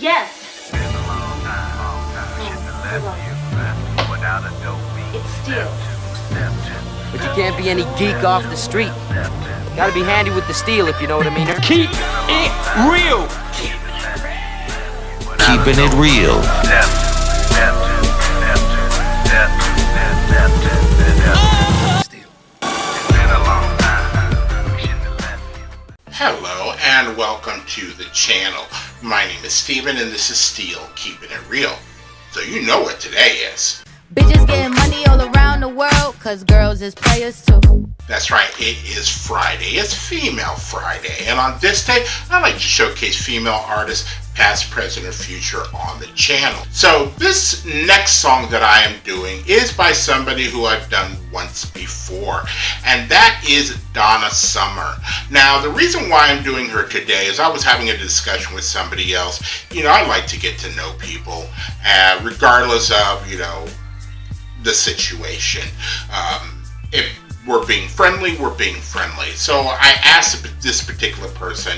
Yes. It's steel. But you can't be any geek off the street. Gotta be handy with the steel, if you know what I mean. Keep it real. Keeping it real. Hello and welcome to the channel. My name is Steven and this is Steel Keeping It Real. So you know what today is. Bitches getting money all around the world, cause girls is players too. That's right, it is Friday. It's Female Friday. And on this day, I like to showcase female artists, past, present, or future on the channel. So this next song that I am doing is by somebody who I've done once before. And that is Donna Summer. Now, the reason why I'm doing her today is I was having a discussion with somebody else. You know, I like to get to know people, regardless of, you know, the situation. If we're being friendly, we're being friendly. So I asked this particular person,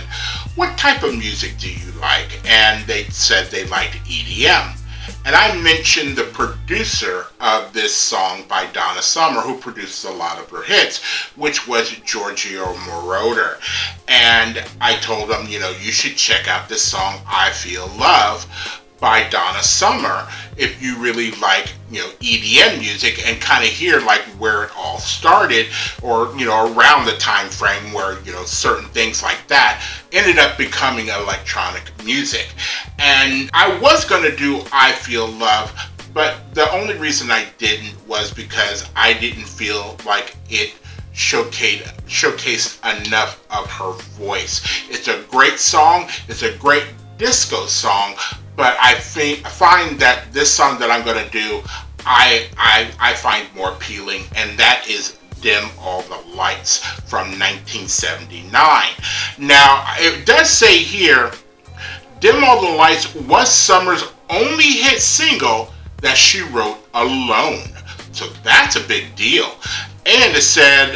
what type of music do you like? And they said they liked EDM. And I mentioned the producer of this song by Donna Summer, who produces a lot of her hits, which was Giorgio Moroder. And I told him, you know, you should check out this song, I Feel Love, by Donna Summer, if you really like, you know, EDM music and kind of hear like where it all started, or, you know, around the time frame where, you know, certain things like that ended up becoming electronic music. And I was going to do I Feel Love, but the only reason I didn't was because I didn't feel like it showcased enough of her voice. It's a great song, it's a great disco song, but I find that this song that I'm going to do, I find more appealing, and that is Dim All the Lights from 1979. Now, it does say here, Dim All the Lights was Summer's only hit single that she wrote alone. So that's a big deal. And it said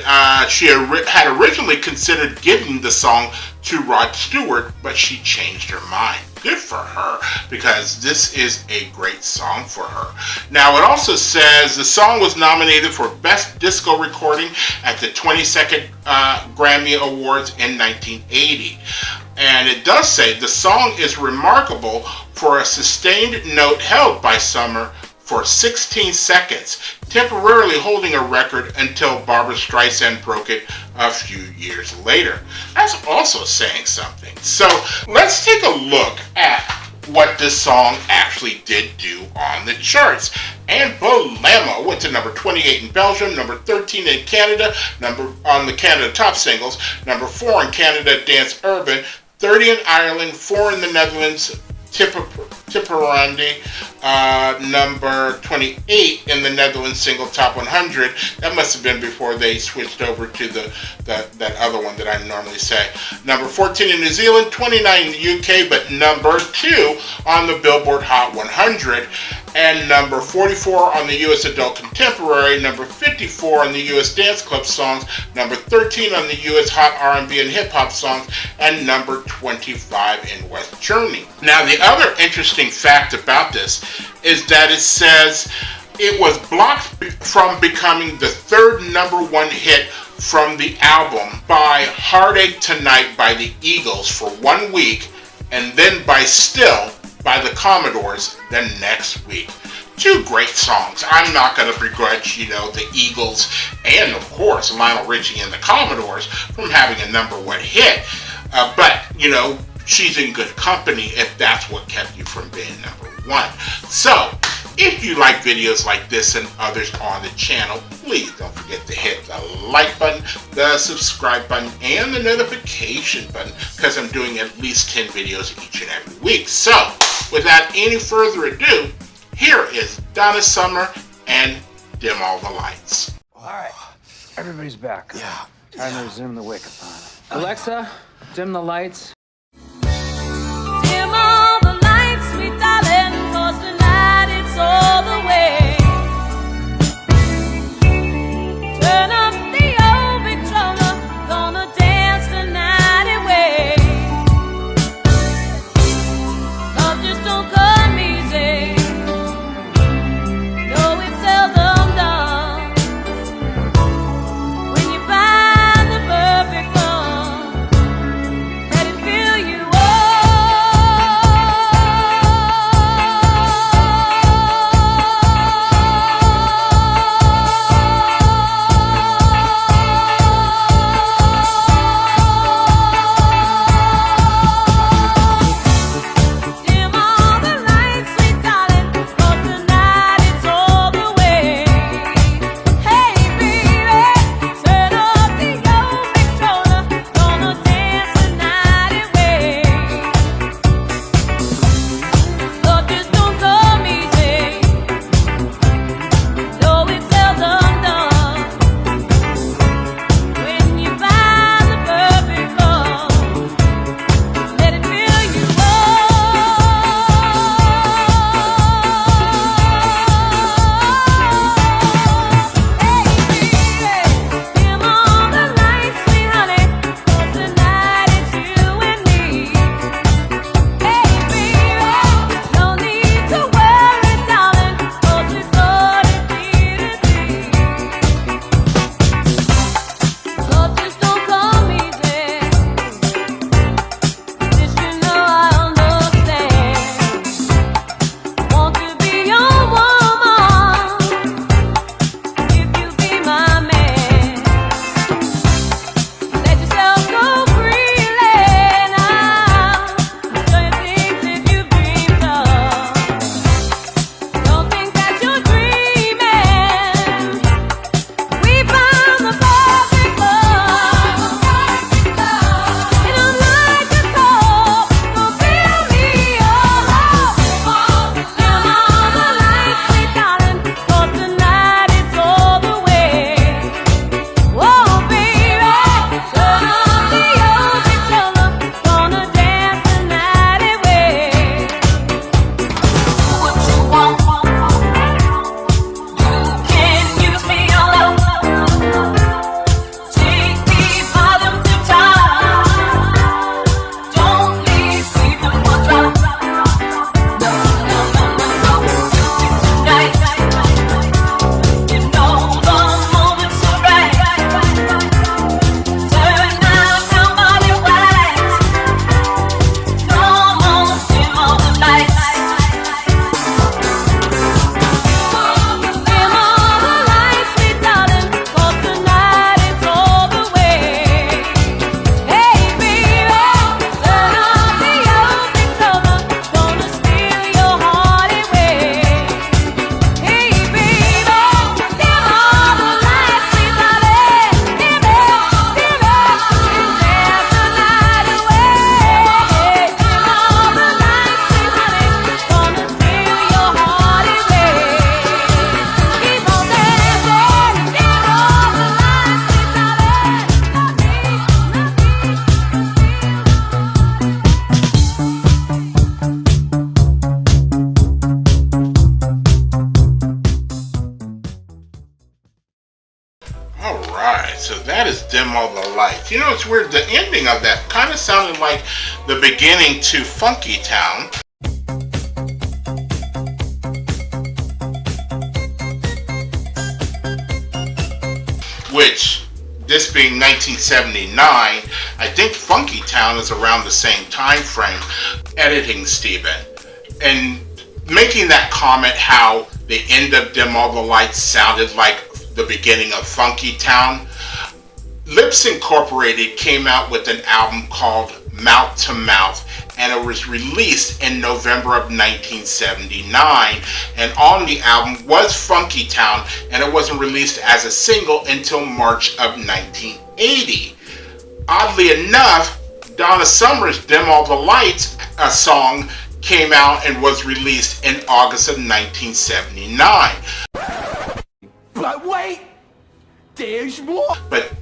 she had originally considered giving the song to Rod Stewart, but she changed her mind. Good for her, because this is a great song for her. Now, it also says the song was nominated for Best Disco Recording at the 22nd Grammy Awards in 1980. And it does say the song is remarkable for a sustained note held by Summer for 16 seconds, temporarily holding a record until Barbra Streisand broke it a few years later. That's also saying something. So let's take a look at what this song actually did do on the charts. And Bolemo went to number 28 in Belgium, number 13 in Canada, on the Canada Top Singles, number 4 in Canada Dance Urban, 30 in Ireland, 4 in the Netherlands, Tipperary, number 28 in the Netherlands Single Top 100. That must have been before they switched over to that other one that I normally say. Number 14 in New Zealand, 29 in the UK, but number 2 on the Billboard Hot 100. And number 44 on the US Adult Contemporary, number 54 on the US Dance Club Songs, number 13 on the US Hot R&B and Hip Hop Songs, and number 25 in West Germany. Now, the other interesting fact about this is that it says it was blocked from becoming the third number 1 hit from the album by Heartache Tonight by the Eagles for 1 week, and then by Still by the Commodores the next week. 2 great songs. I'm not going to begrudge, you know, the Eagles and, of course, Lionel Richie and the Commodores from having a number 1 hit. But, you know, she's in good company if that's what kept you from being number 1. So, if you like videos like this and others on the channel, please don't forget to hit the like button, the subscribe button, and the notification button, because I'm doing at least 10 videos each and every week. So, without any further ado, here is Donna Summer and Dim All the Lights. All right, everybody's back. Yeah. Time to resume the wake-up. Alexa, dim the lights. Dim all the lights, sweet darling, 'cause tonight it's all the way. Turn up the old Victrola, gonna dance the night away. Love just You know, it's weird. The ending of that kind of sounded like the beginning to Funky Town. Which, this being 1979, I think Funky Town is around the same time frame. Editing Steven and making that comment how the end of Dim All the Lights sounded like the beginning of Funky Town. Lips Incorporated came out with an album called Mouth to Mouth, and it was released in November of 1979, and on the album was Funky Town, and it wasn't released as a single until March of 1980. Oddly enough, Donna Summer's Dim All the Lights, a song, came out and was released in August of 1979. But wait, there's more. But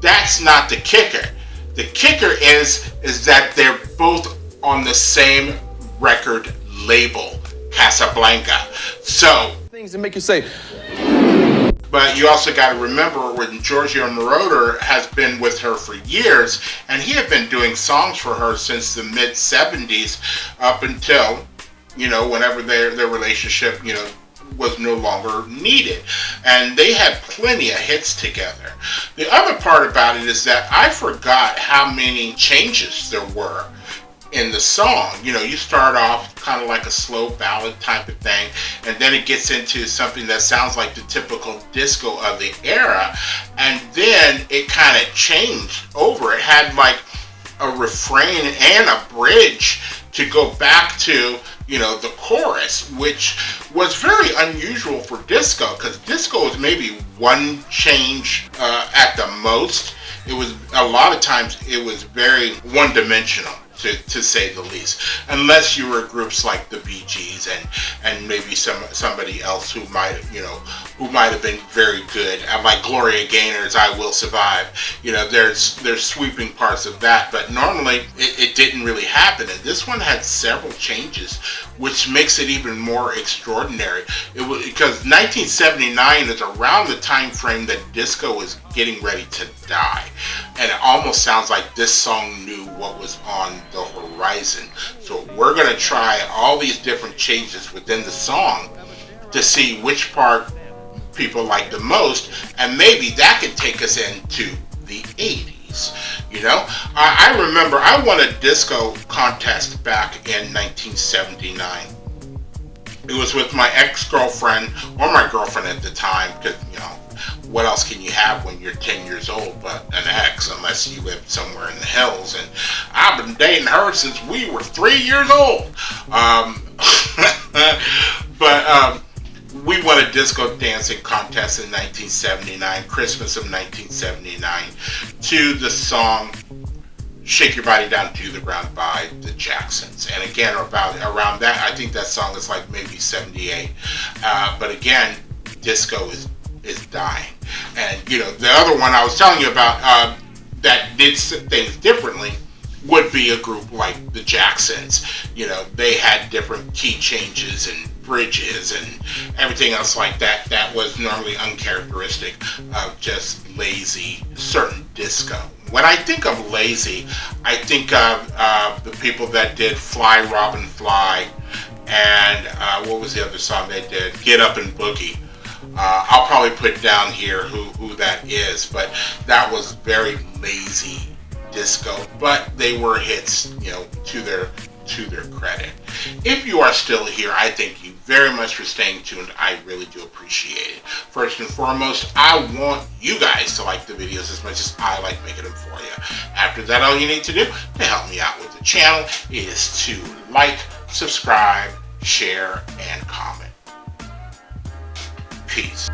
that's not the kicker. The kicker is that they're both on the same record label, Casablanca. So Things that make you say, but you also got to remember when Giorgio Moroder has been with her for years, and he had been doing songs for her since the mid 70s up until, you know, whenever their relationship, you know, was no longer needed. And they had plenty of hits together. The other part about it is that I forgot how many changes there were in the song. You know, you start off kind of like a slow ballad type of thing, and then it gets into something that sounds like the typical disco of the era, and then it kind of changed over. It had like a refrain and a bridge to go back to, you know, the chorus, which was very unusual for disco, because disco was maybe one change at the most. It was, a lot of times, it was very one-dimensional, to say the least, unless you were groups like the Bee Gees and maybe somebody else who might have been very good, like Gloria Gaynor's "I Will Survive." You know, there's sweeping parts of that, but normally it didn't really happen. And this one had several changes, which makes it even more extraordinary. It was because 1979 is around the time frame that disco was getting ready to die, and it almost sounds like this song knew what was on the horizon. So we're going to try all these different changes within the song to see which part people like the most, and maybe that can take us into the 80s. You know, I remember I won a disco contest back in 1979. It was with my ex-girlfriend, or my girlfriend at the time, because, you know, what else can you have when you're 10 years old but an ex, unless you live somewhere in the hills? And I've been dating her since we were 3 years old. But we won a disco dancing contest in 1979, Christmas of 1979, to the song "Shake Your Body Down to the Ground" by the Jacksons. And again, around that, I think that song is like maybe 78. But again, disco is dying. And, you know, the other one I was telling you about that did things differently would be a group like the Jacksons. You know, they had different key changes and bridges and everything else like that that was normally uncharacteristic of just lazy certain disco. When I think of lazy, I think of the people that did "Fly Robin Fly" and what was the other song they did? "Get Up and Boogie." I'll probably put down here who that is, but that was very lazy disco, but they were hits, you know, to their credit. If you are still here, I thank you very much for staying tuned. I really do appreciate it. First and foremost, I want you guys to like the videos as much as I like making them for you. After that, all you need to do to help me out with the channel is to like, subscribe, share, and comment. Peace.